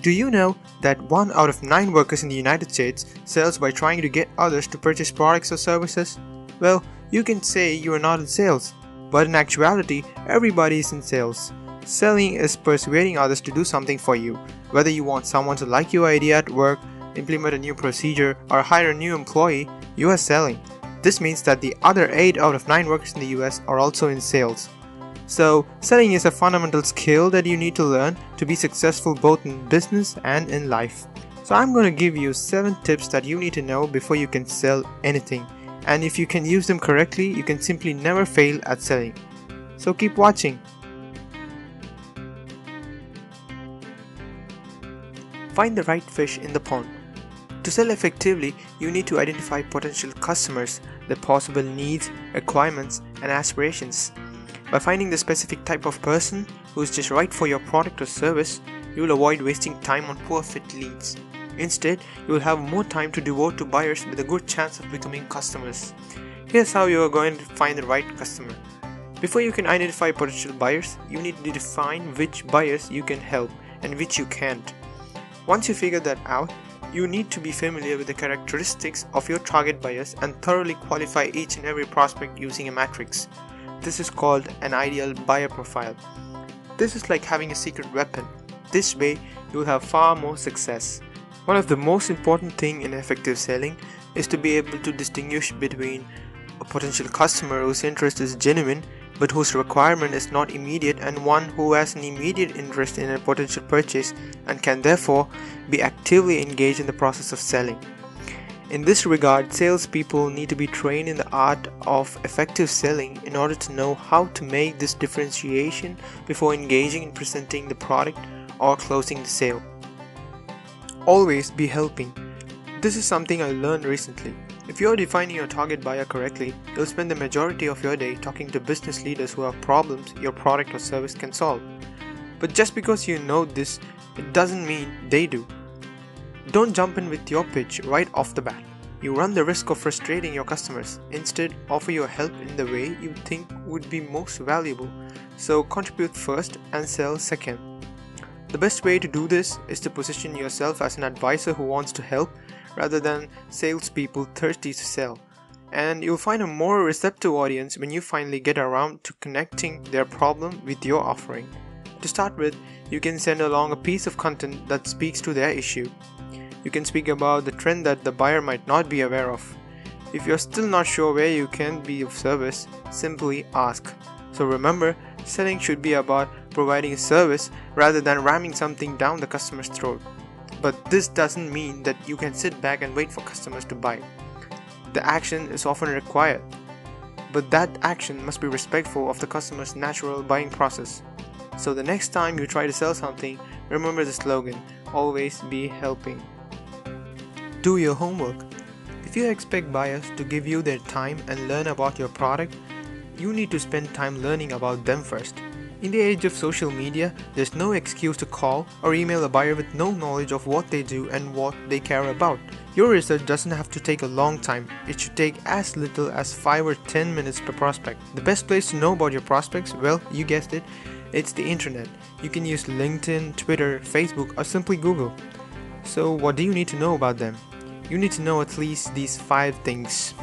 Do you know that 1 out of 9 workers in the United States sells by trying to get others to purchase products or services? Well, you can say you are not in sales, but in actuality, everybody is in sales. Selling is persuading others to do something for you. Whether you want someone to like your idea at work, implement a new procedure, or hire a new employee, you are selling. This means that the other 8 out of 9 workers in the US are also in sales. So, selling is a fundamental skill that you need to learn to be successful both in business and in life. So I'm going to give you 7 tips that you need to know before you can sell anything. And if you can use them correctly, you can simply never fail at selling. So keep watching. Find the right fish in the pond. To sell effectively, you need to identify potential customers, their possible needs, requirements, and aspirations. By finding the specific type of person who is just right for your product or service, you will avoid wasting time on poor fit leads. Instead, you will have more time to devote to buyers with a good chance of becoming customers. Here's how you are going to find the right customer. Before you can identify potential buyers, you need to define which buyers you can help and which you can't. Once you figure that out, you need to be familiar with the characteristics of your target buyers and thoroughly qualify each and every prospect using a matrix. This is called an ideal buyer profile. This is like having a secret weapon. This way, you will have far more success. One of the most important things in effective selling is to be able to distinguish between a potential customer whose interest is genuine but whose requirement is not immediate and one who has an immediate interest in a potential purchase and can therefore be actively engaged in the process of selling. In this regard, salespeople need to be trained in the art of effective selling in order to know how to make this differentiation before engaging in presenting the product or closing the sale. Always be helping. This is something I learned recently. If you are defining your target buyer correctly, you'll spend the majority of your day talking to business leaders who have problems your product or service can solve. But just because you know this, it doesn't mean they do. Don't jump in with your pitch right off the bat. You run the risk of frustrating your customers. Instead, offer your help in the way you think would be most valuable. So contribute first and sell second. The best way to do this is to position yourself as an advisor who wants to help rather than salespeople thirsty to sell. And you'll find a more receptive audience when you finally get around to connecting their problem with your offering. To start with, you can send along a piece of content that speaks to their issue. You can speak about the trend that the buyer might not be aware of. If you're still not sure where you can be of service, simply ask. So remember, selling should be about providing a service rather than ramming something down the customer's throat. But this doesn't mean that you can sit back and wait for customers to buy. The action is often required, but that action must be respectful of the customer's natural buying process. So the next time you try to sell something, remember the slogan, always be helping. Do your homework. If you expect buyers to give you their time and learn about your product, you need to spend time learning about them first. In the age of social media, there's no excuse to call or email a buyer with no knowledge of what they do and what they care about. Your research doesn't have to take a long time. It should take as little as 5 or 10 minutes per prospect. The best place to know about your prospects, well, you guessed it, it's the internet. You can use LinkedIn, Twitter, Facebook, or simply Google. So what do you need to know about them? You need to know at least these 5 things.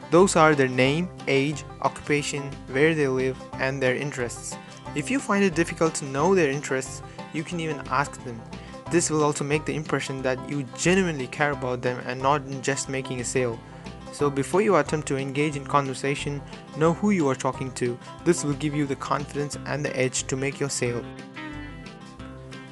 Those are their name, age, occupation, where they live, and their interests. If you find it difficult to know their interests, you can even ask them. This will also make the impression that you genuinely care about them and not just making a sale. So before you attempt to engage in conversation, know who you are talking to. This will give you the confidence and the edge to make your sale.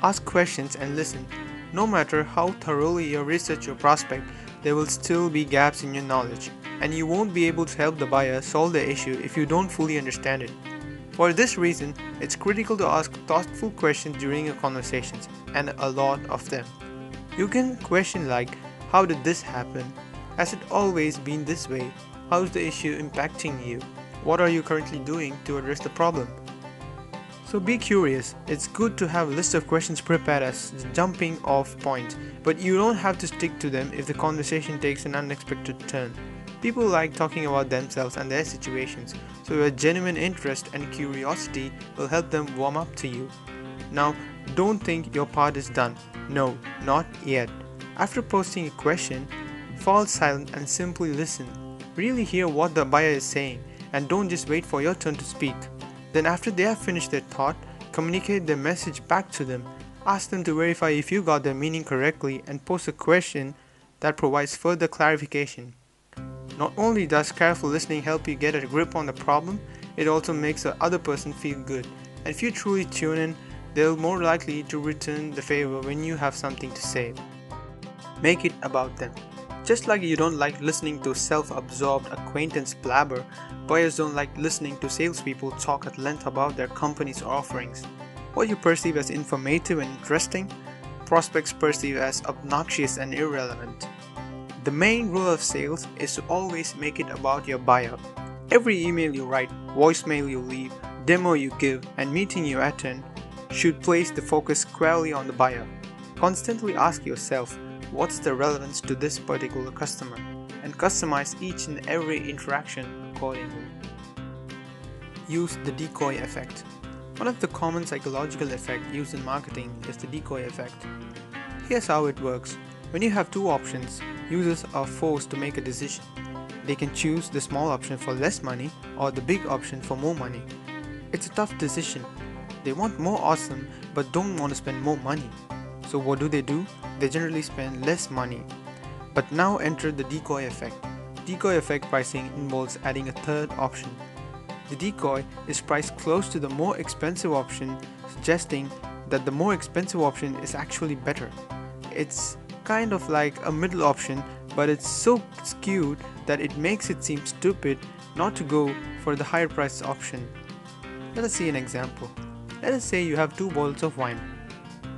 Ask questions and listen. No matter how thoroughly you research your prospect, there will still be gaps in your knowledge, and you won't be able to help the buyer solve the issue if you don't fully understand it. For this reason, it's critical to ask thoughtful questions during your conversations, and a lot of them. You can question like, how did this happen? Has it always been this way? How is the issue impacting you? What are you currently doing to address the problem? So be curious. It's good to have a list of questions prepared as the jumping off point, but you don't have to stick to them if the conversation takes an unexpected turn. People like talking about themselves and their situations, so your genuine interest and curiosity will help them warm up to you. Now, Don't think your part is done. No, not yet. After posting a question, fall silent and simply listen. Really hear what the buyer is saying and don't just wait for your turn to speak. Then after they have finished their thought, communicate their message back to them. Ask them to verify if you got their meaning correctly and post a question that provides further clarification. Not only does careful listening help you get a grip on the problem, it also makes the other person feel good. And if you truly tune in, they're more likely to return the favor when you have something to say. Make it about them. Just like you don't like listening to self-absorbed acquaintance blabber, buyers don't like listening to salespeople talk at length about their company's offerings. What you perceive as informative and interesting, prospects perceive as obnoxious and irrelevant. The main rule of sales is to always make it about your buyer. Every email you write, voicemail you leave, demo you give, and meeting you attend should place the focus squarely on the buyer. Constantly ask yourself, what's the relevance to this particular customer, and customize each and every interaction accordingly. Use the decoy effect. One of the common psychological effects used in marketing is the decoy effect. Here's how it works. When you have two options, users are forced to make a decision. They can choose the small option for less money or the big option for more money. It's a tough decision. They want more awesome but don't want to spend more money. So what do? They generally spend less money. But now enter the decoy effect. Decoy effect pricing involves adding a third option. The decoy is priced close to the more expensive option, suggesting that the more expensive option is actually better. It's kind of like a middle option, but it's so skewed that it makes it seem stupid not to go for the higher priced option. Let us see an example. Let us say you have two bottles of wine,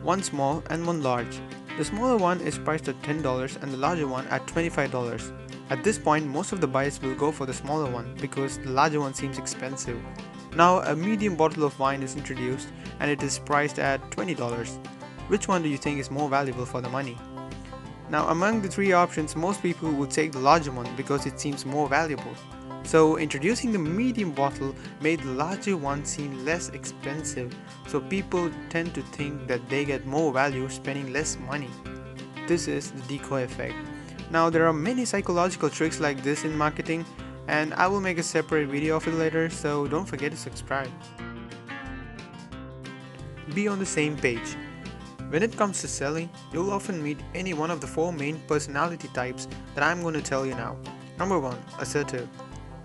one small and one large. The smaller one is priced at $10 and the larger one at $25. At this point, most of the buyers will go for the smaller one because the larger one seems expensive. Now a medium bottle of wine is introduced and it is priced at $20. Which one do you think is more valuable for the money? Now among the three options, most people would take the larger one because it seems more valuable. So introducing the medium bottle made the larger one seem less expensive, so people tend to think that they get more value spending less money. This is the decoy effect. Now there are many psychological tricks like this in marketing, and I will make a separate video of it later, so don't forget to subscribe. Be on the same page. When it comes to selling, you'll often meet any one of the four main personality types that I'm going to tell you now. Number 1. Assertive.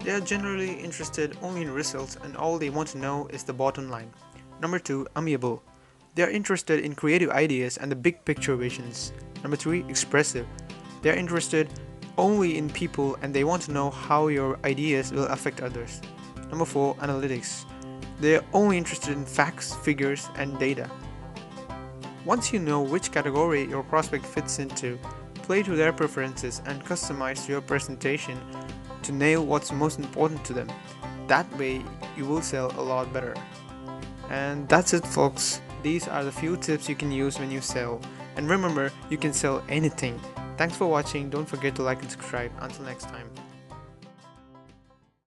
They are generally interested only in results and all they want to know is the bottom line. Number 2. Amiable. They are interested in creative ideas and the big picture visions. Number 3. Expressive. They are interested only in people and they want to know how your ideas will affect others. Number 4. Analytics. They are only interested in facts, figures, and data. Once you know which category your prospect fits into, play to their preferences and customize your presentation to nail what's most important to them. That way you will sell a lot better. And that's it folks. These are the few tips you can use when you sell. And remember, you can sell anything. Thanks for watching. Don't forget to like and subscribe. Until next time.